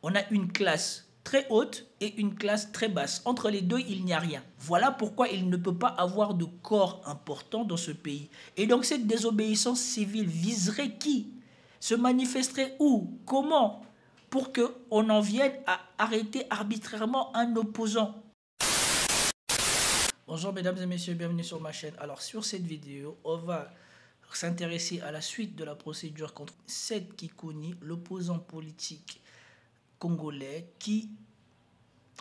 on a une classe très haute et une classe très basse. Entre les deux, il n'y a rien. Voilà pourquoi il ne peut pas avoir de corps important dans ce pays. Et donc cette désobéissance civile viserait qui? Se manifesterait où? Comment? Pour qu'on en vienne à arrêter arbitrairement un opposant. Bonjour mesdames et messieurs, bienvenue sur ma chaîne. Alors sur cette vidéo, on va s'intéresser à la suite de la procédure contre Seth Kikouni, l'opposant politique congolais qui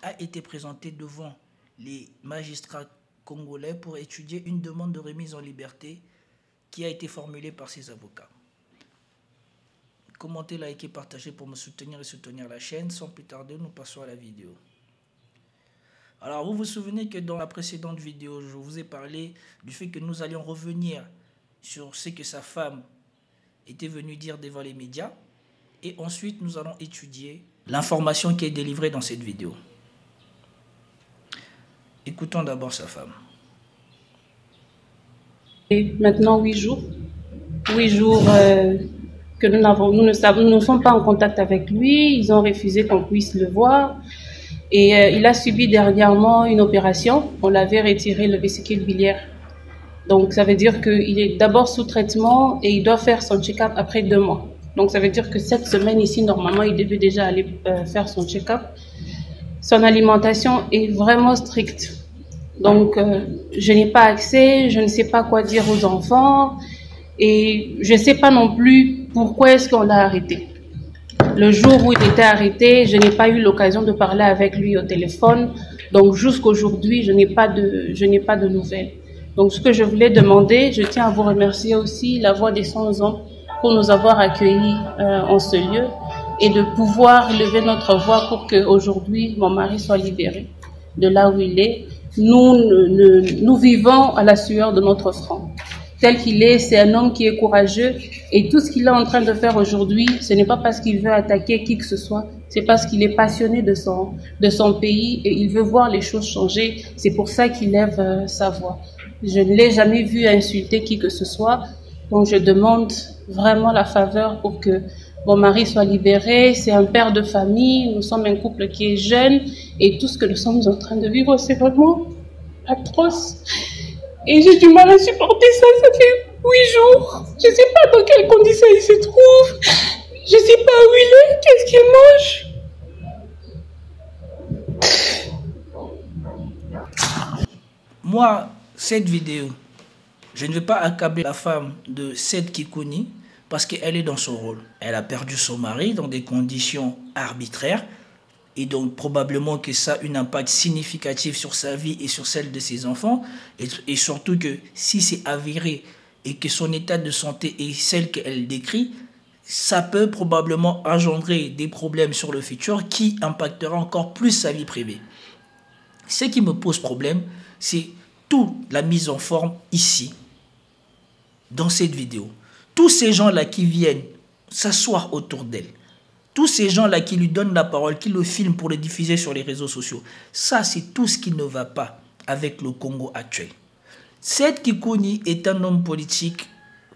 a été présenté devant les magistrats congolais pour étudier une demande de remise en liberté qui a été formulée par ses avocats. Commentez, likez, partagez pour me soutenir et soutenir la chaîne. Sans plus tarder, nous passons à la vidéo. Alors, vous vous souvenez que dans la précédente vidéo, je vous ai parlé du fait que nous allions revenir sur ce que sa femme était venue dire devant les médias. Et ensuite, nous allons étudier l'information qui est délivrée dans cette vidéo. Écoutons d'abord sa femme. Et maintenant 8 jours. 8 jours que nous ne sommes pas en contact avec lui. Ils ont refusé qu'on puisse le voir. Et il a subi dernièrement une opération. On l'avait retiré le vésicule biliaire. Donc ça veut dire qu'il est d'abord sous traitement et il doit faire son check-up après 2 mois. Donc ça veut dire que cette semaine ici, normalement, il devait déjà aller faire son check-up. Son alimentation est vraiment stricte. Donc je n'ai pas accès, je ne sais pas quoi dire aux enfants et je ne sais pas non plus pourquoi est-ce qu'on l'a arrêté. Le jour où il était arrêté, je n'ai pas eu l'occasion de parler avec lui au téléphone. Donc jusqu'aujourd'hui, je n'ai pas de nouvelles. Donc ce que je voulais demander, je tiens à vous remercier aussi, la Voix des Sans Hommes, pour nous avoir accueillis en ce lieu et de pouvoir lever notre voix pour qu'aujourd'hui, mon mari soit libéré de là où il est. Nous vivons à la sueur de notre front. Tel qu'il est, c'est un homme qui est courageux et tout ce qu'il est en train de faire aujourd'hui, ce n'est pas parce qu'il veut attaquer qui que ce soit, c'est parce qu'il est passionné de son pays et il veut voir les choses changer. C'est pour ça qu'il lève sa voix. Je ne l'ai jamais vu insulter qui que ce soit, donc je demande vraiment la faveur pour que mon mari soit libéré. C'est un père de famille, nous sommes un couple qui est jeune et tout ce que nous sommes en train de vivre, c'est vraiment atroce. Et j'ai du mal à supporter ça, ça fait 8 jours. Je ne sais pas dans quelles conditions il se trouve. Je ne sais pas où il est, qu'est-ce qu'il mange. Moi, cette vidéo, je ne vais pas accabler la femme de Seth Kikouni parce qu'elle est dans son rôle. Elle a perdu son mari dans des conditions arbitraires et donc probablement que ça a un impact significatif sur sa vie et sur celle de ses enfants. Et surtout que si c'est avéré et que son état de santé est celle qu'elle décrit, ça peut probablement engendrer des problèmes sur le futur qui impactera encore plus sa vie privée. Ce qui me pose problème, c'est toute la mise en forme ici, dans cette vidéo. Tous ces gens-là qui viennent s'asseoir autour d'elle, tous ces gens-là qui lui donnent la parole, qui le filment pour le diffuser sur les réseaux sociaux, ça c'est tout ce qui ne va pas avec le Congo actuel. Seth Kikouni est un homme politique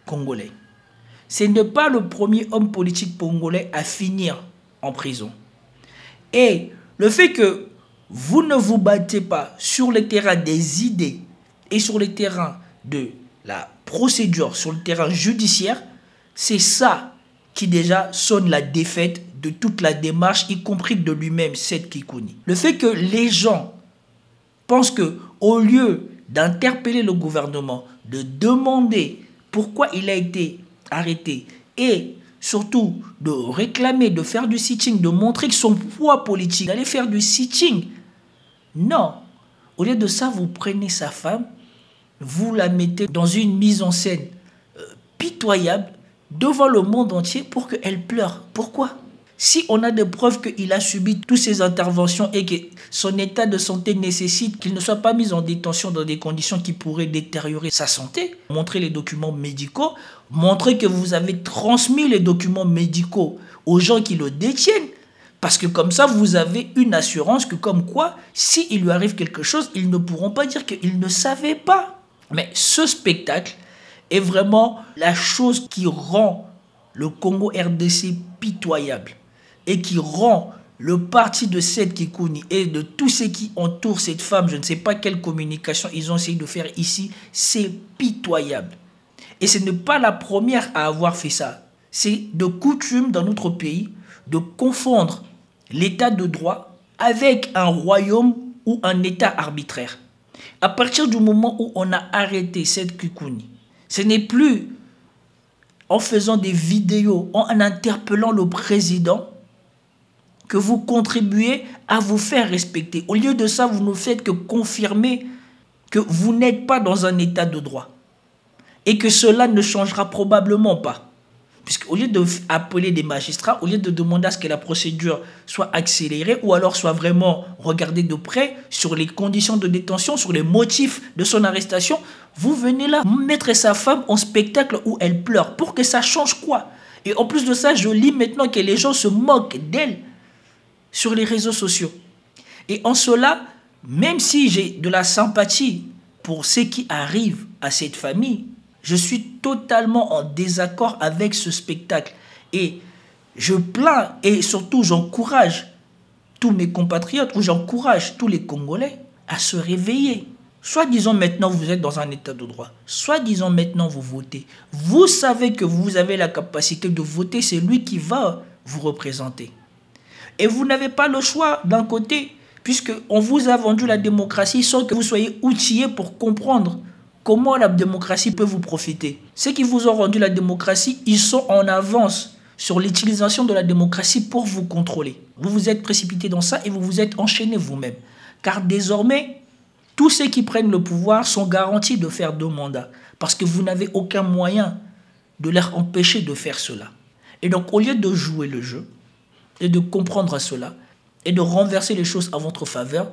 congolais. Ce n'est pas le premier homme politique congolais à finir en prison. Et le fait que vous ne vous battez pas sur le terrain des idées et sur le terrain de la procédure, sur le terrain judiciaire, c'est ça qui déjà sonne la défaite de toute la démarche, y compris de lui-même, Seth Kikouni. Le fait que les gens pensent que, au lieu d'interpeller le gouvernement, de demander pourquoi il a été arrêté et surtout de réclamer, de faire du sitting, de montrer que son poids politique, d'aller faire du sitting, non. Au lieu de ça, vous prenez sa femme, vous la mettez dans une mise en scène pitoyable devant le monde entier pour qu'elle pleure. Pourquoi? Si on a des preuves qu'il a subi toutes ces interventions et que son état de santé nécessite qu'il ne soit pas mis en détention dans des conditions qui pourraient détériorer sa santé, montrez les documents médicaux, montrez que vous avez transmis les documents médicaux aux gens qui le détiennent, parce que comme ça, vous avez une assurance que comme quoi, s'il lui arrive quelque chose, ils ne pourront pas dire qu'ils ne savaient pas. Mais ce spectacle est vraiment la chose qui rend le Congo RDC pitoyable et qui rend le parti de Seth Kikouni et de tous ceux qui entourent cette femme, je ne sais pas quelle communication ils ont essayé de faire ici, c'est pitoyable. Et ce n'est pas la première à avoir fait ça. C'est de coutume dans notre pays de confondre l'état de droit avec un royaume ou un état arbitraire. À partir du moment où on a arrêté Seth Kikouni, ce n'est plus en faisant des vidéos, en interpellant le président, que vous contribuez à vous faire respecter. Au lieu de ça, vous ne faites que confirmer que vous n'êtes pas dans un état de droit. Et que cela ne changera probablement pas. Puisqu'au lieu d'appeler des magistrats, au lieu de demander à ce que la procédure soit accélérée ou alors soit vraiment regardée de près sur les conditions de détention, sur les motifs de son arrestation, vous venez là mettre sa femme en spectacle où elle pleure. Pour que ça change quoi? Et en plus de ça, je lis maintenant que les gens se moquent d'elle sur les réseaux sociaux. Et en cela, même si j'ai de la sympathie pour ce qui arrive à cette famille, je suis totalement en désaccord avec ce spectacle. Et je plains et surtout j'encourage tous mes compatriotes ou j'encourage tous les Congolais à se réveiller. Soit disons maintenant vous êtes dans un état de droit, soit disons maintenant vous votez. Vous savez que vous avez la capacité de voter, c'est lui qui va vous représenter. Et vous n'avez pas le choix d'un côté, puisqu'on vous a vendu la démocratie sans que vous soyez outillés pour comprendre comment la démocratie peut vous profiter. Ceux qui vous ont rendu la démocratie, ils sont en avance sur l'utilisation de la démocratie pour vous contrôler. Vous vous êtes précipité dans ça et vous vous êtes enchaîné vous-même. Car désormais, tous ceux qui prennent le pouvoir sont garantis de faire 2 mandats. Parce que vous n'avez aucun moyen de leur empêcher de faire cela. Et donc, au lieu de jouer le jeu et de comprendre cela et de renverser les choses à votre faveur,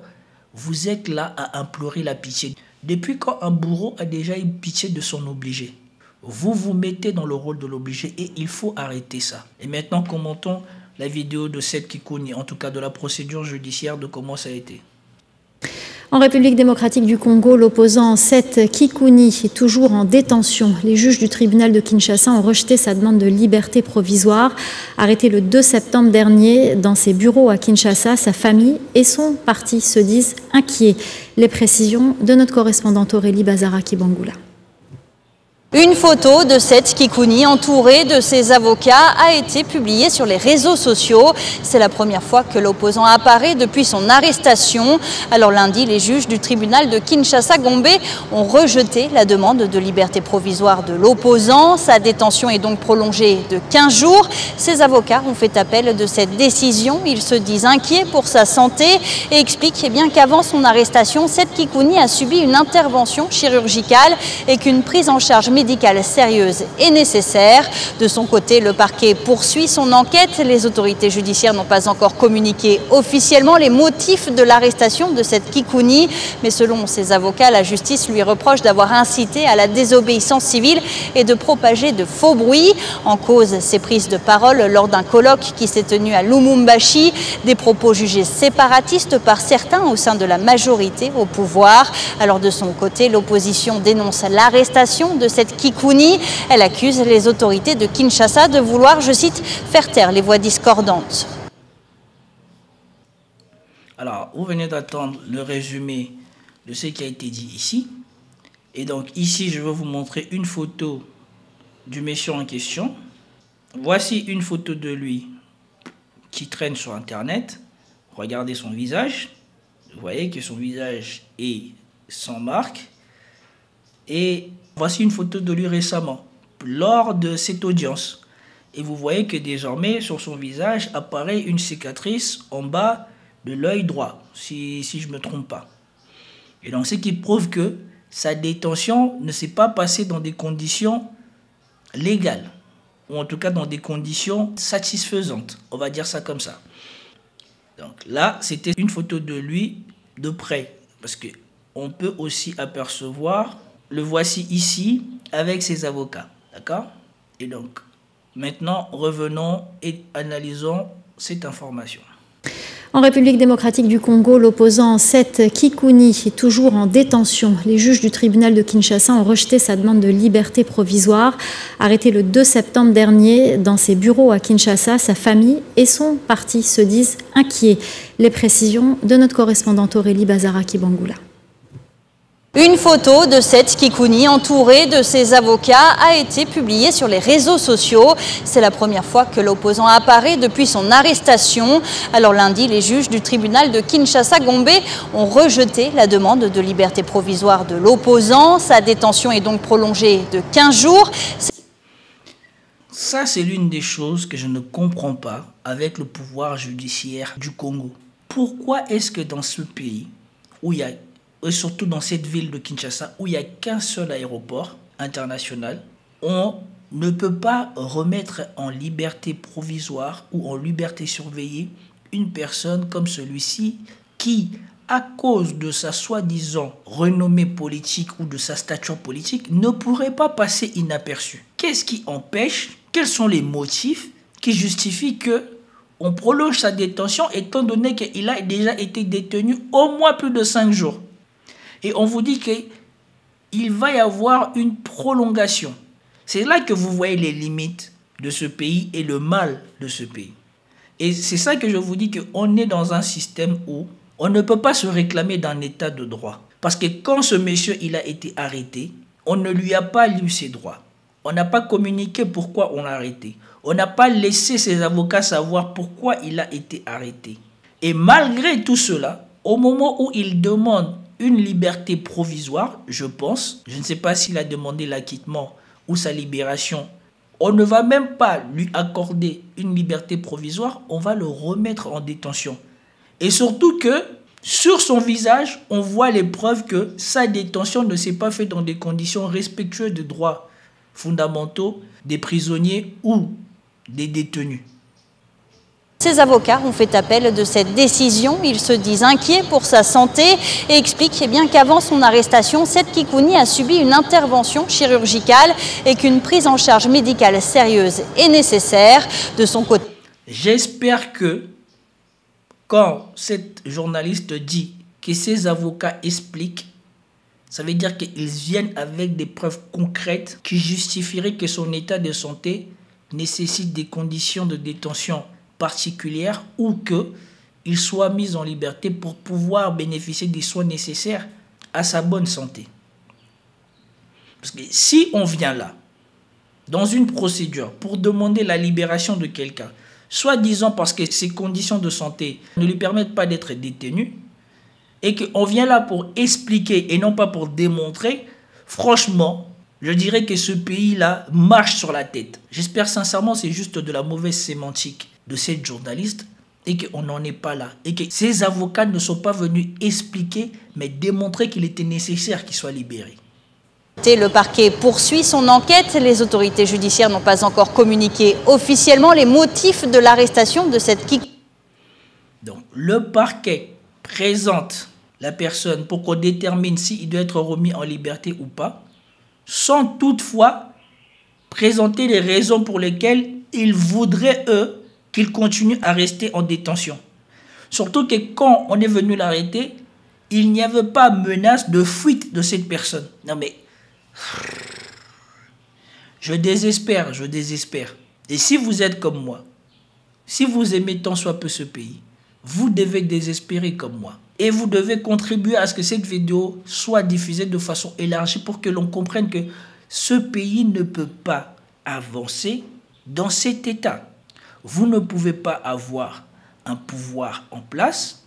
vous êtes là à implorer la pitié. Depuis quand un bourreau a déjà eu pitié de son obligé? Vous vous mettez dans le rôle de l'obligé et il faut arrêter ça. Et maintenant, commentons la vidéo de Seth Kikouni, en tout cas de la procédure judiciaire, de comment ça a été. En République démocratique du Congo, l'opposant Seth Kikouni est toujours en détention. Les juges du tribunal de Kinshasa ont rejeté sa demande de liberté provisoire. Arrêté le 2 septembre dernier dans ses bureaux à Kinshasa, sa famille et son parti se disent inquiets. Les précisions de notre correspondante Aurélie Bazaraki-Bangoula. Une photo de Seth Kikouni entouré de ses avocats a été publiée sur les réseaux sociaux. C'est la première fois que l'opposant apparaît depuis son arrestation. Alors lundi, les juges du tribunal de Kinshasa-Gombe ont rejeté la demande de liberté provisoire de l'opposant. Sa détention est donc prolongée de 15 jours. Ses avocats ont fait appel de cette décision. Ils se disent inquiets pour sa santé et expliquent qu'avant son arrestation, Seth Kikouni a subi une intervention chirurgicale et qu'une prise en charge médicale sérieuse est nécessaire. De son côté, le parquet poursuit son enquête. Les autorités judiciaires n'ont pas encore communiqué officiellement les motifs de l'arrestation de Seth Kikouni. Mais selon ses avocats, la justice lui reproche d'avoir incité à la désobéissance civile et de propager de faux bruits. En cause, ses prises de parole lors d'un colloque qui s'est tenu à Lumumbashi, des propos jugés séparatistes par certains au sein de la majorité au pouvoir. Alors de son côté, l'opposition dénonce l'arrestation de Seth Kikouni. Elle accuse les autorités de Kinshasa de vouloir, je cite, faire taire les voix discordantes. Alors, vous venez d'attendre le résumé de ce qui a été dit ici. Et donc ici, je vais vous montrer une photo du monsieur en question. Voici une photo de lui qui traîne sur Internet. Regardez son visage. Vous voyez que son visage est sans marque. Et voici une photo de lui récemment, lors de cette audience. Et vous voyez que désormais, sur son visage, apparaît une cicatrice en bas de l'œil droit, si je ne me trompe pas. Et donc, ce qui prouve que sa détention ne s'est pas passée dans des conditions légales, ou en tout cas dans des conditions satisfaisantes, on va dire ça comme ça. Donc là, c'était une photo de lui de près, parce qu'on peut aussi apercevoir... Le voici ici avec ses avocats, d'accord? Et donc, maintenant, revenons et analysons cette information. En République démocratique du Congo, l'opposant Seth Kikuni est toujours en détention. Les juges du tribunal de Kinshasa ont rejeté sa demande de liberté provisoire. Arrêté le 2 septembre dernier dans ses bureaux à Kinshasa, sa famille et son parti se disent inquiets. Les précisions de notre correspondante Aurélie Bazara-Kibangula. Une photo de Seth Kikuni entouré de ses avocats a été publiée sur les réseaux sociaux. C'est la première fois que l'opposant apparaît depuis son arrestation. Alors lundi, les juges du tribunal de Kinshasa-Gombe ont rejeté la demande de liberté provisoire de l'opposant. Sa détention est donc prolongée de 15 jours. Ça, c'est l'une des choses que je ne comprends pas avec le pouvoir judiciaire du Congo. Pourquoi est-ce que dans ce pays, où il y a et surtout dans cette ville de Kinshasa, où il n'y a qu'un seul aéroport international, on ne peut pas remettre en liberté provisoire ou en liberté surveillée une personne comme celui-ci qui, à cause de sa soi-disant renommée politique ou de sa stature politique, ne pourrait pas passer inaperçu. Qu'est-ce qui empêche? Quels sont les motifs qui justifient qu'on prolonge sa détention étant donné qu'il a déjà été détenu au moins plus de 5 jours? Et on vous dit qu'il va y avoir une prolongation. C'est là que vous voyez les limites de ce pays et le mal de ce pays. Et c'est ça que je vous dis qu'on est dans un système où on ne peut pas se réclamer d'un état de droit. Parce que quand ce monsieur il a été arrêté, on ne lui a pas lu ses droits. On n'a pas communiqué pourquoi on l'a arrêté. On n'a pas laissé ses avocats savoir pourquoi il a été arrêté. Et malgré tout cela, au moment où il demande une liberté provisoire, je pense, je ne sais pas s'il a demandé l'acquittement ou sa libération, on ne va même pas lui accorder une liberté provisoire, on va le remettre en détention. Et surtout que, sur son visage, on voit les preuves que sa détention ne s'est pas faite dans des conditions respectueuses des droits fondamentaux des prisonniers ou des détenus. Ses avocats ont fait appel de cette décision. Ils se disent inquiets pour sa santé et expliquent bien qu'avant son arrestation, Seth Kikuni a subi une intervention chirurgicale et qu'une prise en charge médicale sérieuse est nécessaire. De son côté, j'espère que quand cette journaliste dit que ses avocats expliquent, ça veut dire qu'ils viennent avec des preuves concrètes qui justifieraient que son état de santé nécessite des conditions de détention particulière ou qu'il soit mis en liberté pour pouvoir bénéficier des soins nécessaires à sa bonne santé. Parce que si on vient là, dans une procédure pour demander la libération de quelqu'un, soi-disant parce que ses conditions de santé ne lui permettent pas d'être détenu, et qu'on vient là pour expliquer et non pas pour démontrer, franchement, je dirais que ce pays-là marche sur la tête. J'espère sincèrement que c'est juste de la mauvaise sémantique de cette journaliste et qu'on n'en est pas là. Et que ces avocats ne sont pas venus expliquer, mais démontrer qu'il était nécessaire qu'il soit libéré. Le parquet poursuit son enquête. Les autorités judiciaires n'ont pas encore communiqué officiellement les motifs de l'arrestation de cette Kikuni. Donc, le parquet présente la personne pour qu'on détermine s'il doit être remis en liberté ou pas, sans toutefois présenter les raisons pour lesquelles ils voudraient, eux, qu'il continue à rester en détention. Surtout que quand on est venu l'arrêter, il n'y avait pas menace de fuite de cette personne. Non mais, je désespère. Et si vous êtes comme moi, si vous aimez tant soit peu ce pays, vous devez désespérer comme moi. Et vous devez contribuer à ce que cette vidéo soit diffusée de façon élargie pour que l'on comprenne que ce pays ne peut pas avancer dans cet état. Vous ne pouvez pas avoir un pouvoir en place.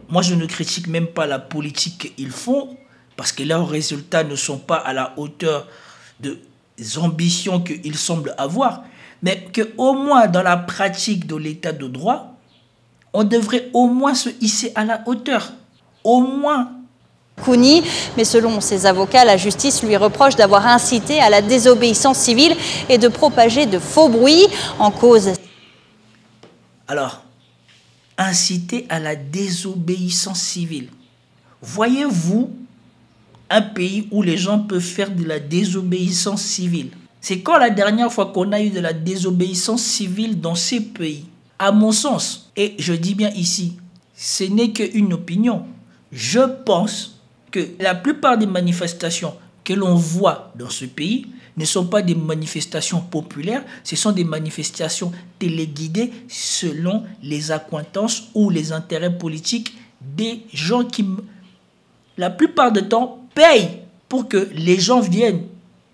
Moi, je ne critique même pas la politique qu'ils font parce que leurs résultats ne sont pas à la hauteur des ambitions qu'ils semblent avoir. Mais qu'au moins dans la pratique de l'état de droit, on devrait au moins se hisser à la hauteur. Au moins. Kikuni, mais selon ses avocats, la justice lui reproche d'avoir incité à la désobéissance civile et de propager de faux bruits en cause. Alors, inciter à la désobéissance civile. Voyez-vous un pays où les gens peuvent faire de la désobéissance civile? C'est quand la dernière fois qu'on a eu de la désobéissance civile dans ces pays? À mon sens, et je dis bien ici, ce n'est qu'une opinion. Je pense que la plupart des manifestations que l'on voit dans ce pays ne sont pas des manifestations populaires, ce sont des manifestations téléguidées selon les accointances ou les intérêts politiques des gens qui, la plupart du temps, payent pour que les gens viennent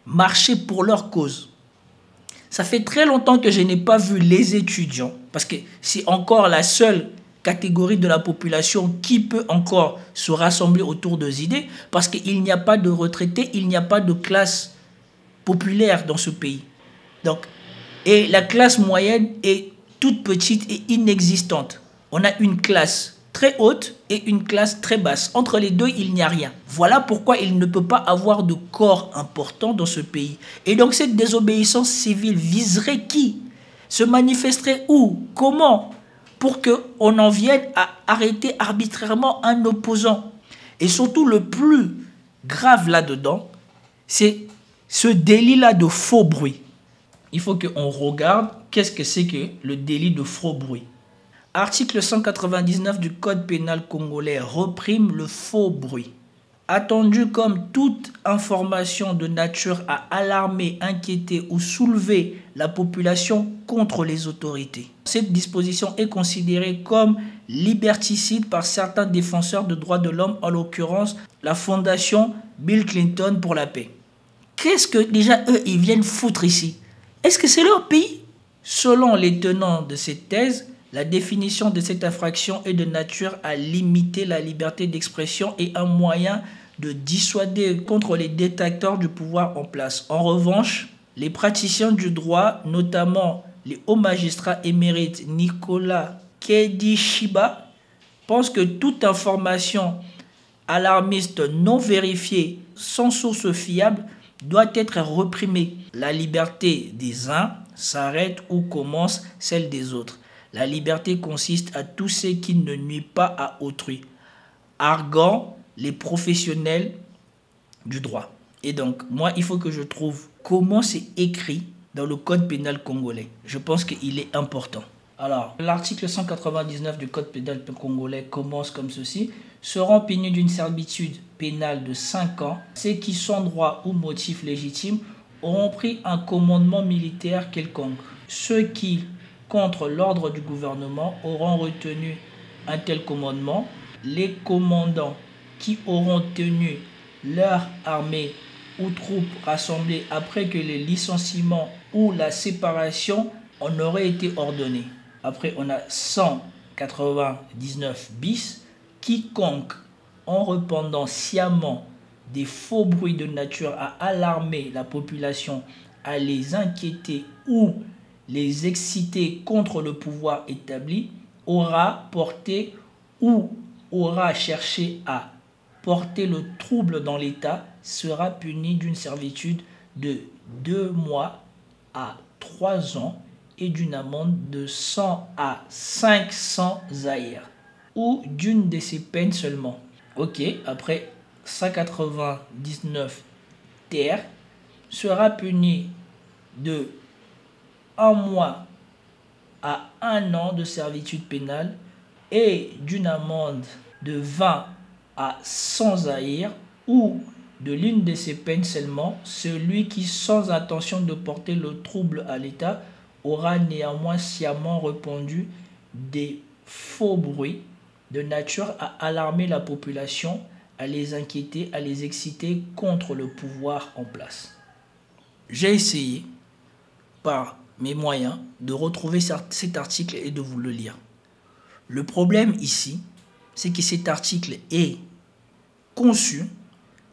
marcher pour leur cause. Ça fait très longtemps que je n'ai pas vu les étudiants, parce que c'est encore la seule catégorie de la population qui peut encore se rassembler autour des idées, parce qu'il n'y a pas de retraités, il n'y a pas de classe populaire dans ce pays. Donc, et la classe moyenne est toute petite et inexistante. On a une classe très haute et une classe très basse. Entre les deux, il n'y a rien. Voilà pourquoi il ne peut pas avoir de corps important dans ce pays. Et donc cette désobéissance civile viserait qui? Se manifesterait où? Comment? Pour qu'on en vienne à arrêter arbitrairement un opposant. Et surtout, le plus grave là-dedans, c'est ce délit-là de faux bruit. Il faut qu'on regarde qu'est-ce que c'est que le délit de faux bruit. Article 199 du Code pénal congolais reprime le faux bruit. Attendu comme toute information de nature à alarmer, inquiéter ou soulever la population contre les autorités. Cette disposition est considérée comme liberticide par certains défenseurs de droits de l'homme, en l'occurrence la fondation Bill Clinton pour la paix. Qu'est-ce que déjà eux, ils viennent foutre ici? Est-ce que c'est leur pays? Selon les tenants de cette thèse, la définition de cette infraction est de nature à limiter la liberté d'expression et un moyen de dissuader contre les détracteurs du pouvoir en place. En revanche, les praticiens du droit, notamment les hauts magistrats émérites Nicolas Kedishiba, pensent que toute information alarmiste non vérifiée, sans source fiable, doit être réprimée. La liberté des uns s'arrête où commence celle des autres. La liberté consiste à tout ce qui ne nuit pas à autrui, arguant les professionnels du droit. Et donc, moi, il faut que je trouve comment c'est écrit dans le Code pénal congolais. Je pense qu'il est important. Alors, l'article 199 du Code pénal congolais commence comme ceci. Seront punis d'une servitude pénale de 5 ans ceux qui, sans droit ou motif légitime, auront pris un commandement militaire quelconque. Ceux qui, contre l'ordre du gouvernement, auront retenu un tel commandement, les commandants qui auront tenu leur armée ou troupes rassemblées après que le licenciement ou la séparation en aurait été ordonné. Après, on a 199 bis. Quiconque, en répandant sciemment des faux bruits de nature à alarmer la population, à les inquiéter ou les exciter contre le pouvoir établi, aura porté ou aura cherché à porter le trouble dans l'État, sera puni d'une servitude de 2 mois à 3 ans et d'une amende de 100 à 500 zaïrs, ou d'une de ces peines seulement. Ok, après 199 terres, sera puni de 1 mois à 1 an de servitude pénale et d'une amende de 20 à 100 zaïrs, ou de l'une de ces peines seulement, celui qui, sans intention de porter le trouble à l'État, aura néanmoins sciemment répandu des faux bruits de nature à alarmer la population, à les inquiéter, à les exciter contre le pouvoir en place. J'ai essayé, par mes moyens, de retrouver cet article et de vous le lire. Le problème ici, c'est que cet article est conçu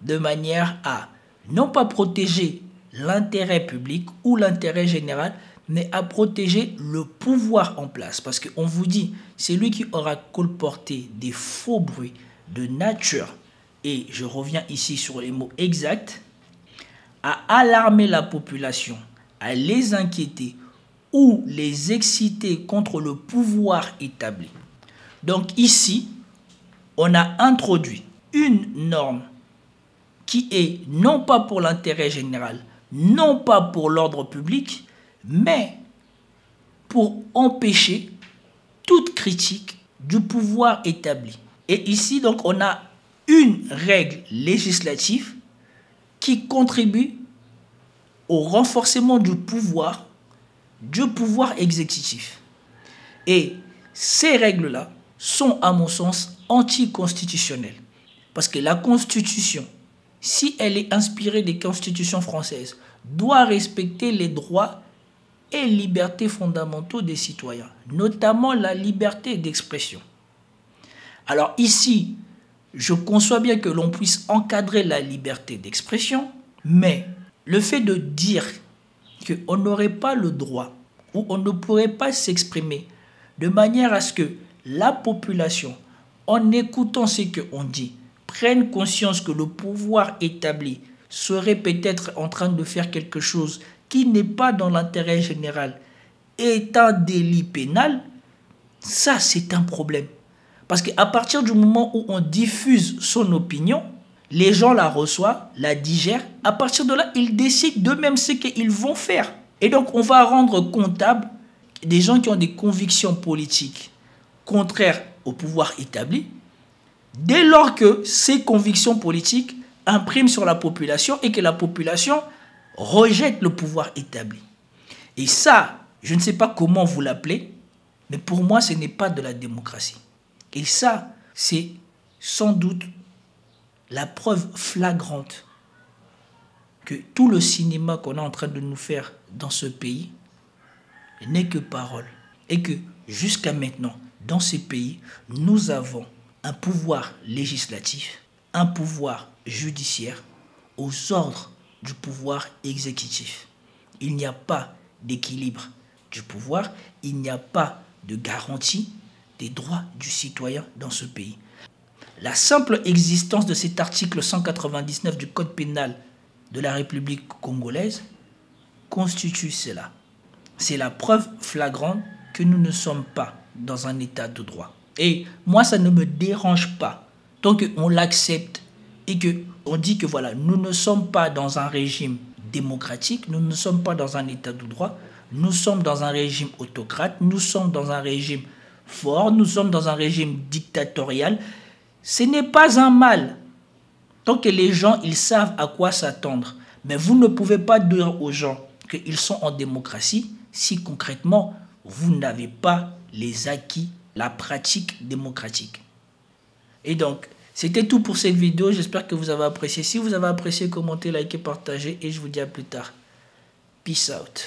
de manière à non pas protéger l'intérêt public ou l'intérêt général, mais à protéger le pouvoir en place. Parce qu'on vous dit, c'est lui qui aura colporté des faux bruits de nature, et je reviens ici sur les mots exacts, à alarmer la population, à les inquiéter ou les exciter contre le pouvoir établi. Donc ici, on a introduit une norme qui est non pas pour l'intérêt général, non pas pour l'ordre public, mais pour empêcher toute critique du pouvoir établi. Et ici, donc, on a une règle législative qui contribue au renforcement du pouvoir exécutif. Et ces règles-là sont, à mon sens, anticonstitutionnelles. Parce que la Constitution, si elle est inspirée des constitutions françaises, doit respecter les droits et libertés fondamentaux des citoyens, notamment la liberté d'expression. Alors ici, je conçois bien que l'on puisse encadrer la liberté d'expression, mais le fait de dire qu'on n'aurait pas le droit ou on ne pourrait pas s'exprimer de manière à ce que la population, en écoutant ce qu'on dit, prenne conscience que le pouvoir établi serait peut-être en train de faire quelque chose qui n'est pas dans l'intérêt général, est un délit pénal, ça c'est un problème. Parce qu'à partir du moment où on diffuse son opinion, les gens la reçoivent, la digèrent, à partir de là, ils décident d'eux-mêmes ce qu'ils vont faire. Et donc on va rendre comptable des gens qui ont des convictions politiques contraires au pouvoir établi, dès lors que ces convictions politiques impriment sur la population et que la population rejette le pouvoir établi. Et ça, je ne sais pas comment vous l'appelez, mais pour moi, ce n'est pas de la démocratie. Et ça, c'est sans doute la preuve flagrante que tout le cinéma qu'on est en train de nous faire dans ce pays n'est que parole. Et que jusqu'à maintenant, dans ces pays, nous avons un pouvoir législatif, un pouvoir judiciaire aux ordres du pouvoir exécutif. Il n'y a pas d'équilibre du pouvoir, il n'y a pas de garantie des droits du citoyen dans ce pays. La simple existence de cet article 199 du Code pénal de la République congolaise constitue cela. C'est la preuve flagrante que nous ne sommes pas dans un état de droit. Et moi, ça ne me dérange pas tant qu'on l'accepte et qu'on dit que voilà, nous ne sommes pas dans un régime démocratique, nous ne sommes pas dans un état de droit, nous sommes dans un régime autocrate, nous sommes dans un régime fort, nous sommes dans un régime dictatorial. Ce n'est pas un mal tant que les gens ils savent à quoi s'attendre. Mais vous ne pouvez pas dire aux gens qu'ils sont en démocratie si concrètement vous n'avez pas les acquis, la pratique démocratique. Et donc, c'était tout pour cette vidéo. J'espère que vous avez apprécié. Si vous avez apprécié, commentez, likez, partagez et je vous dis à plus tard. Peace out.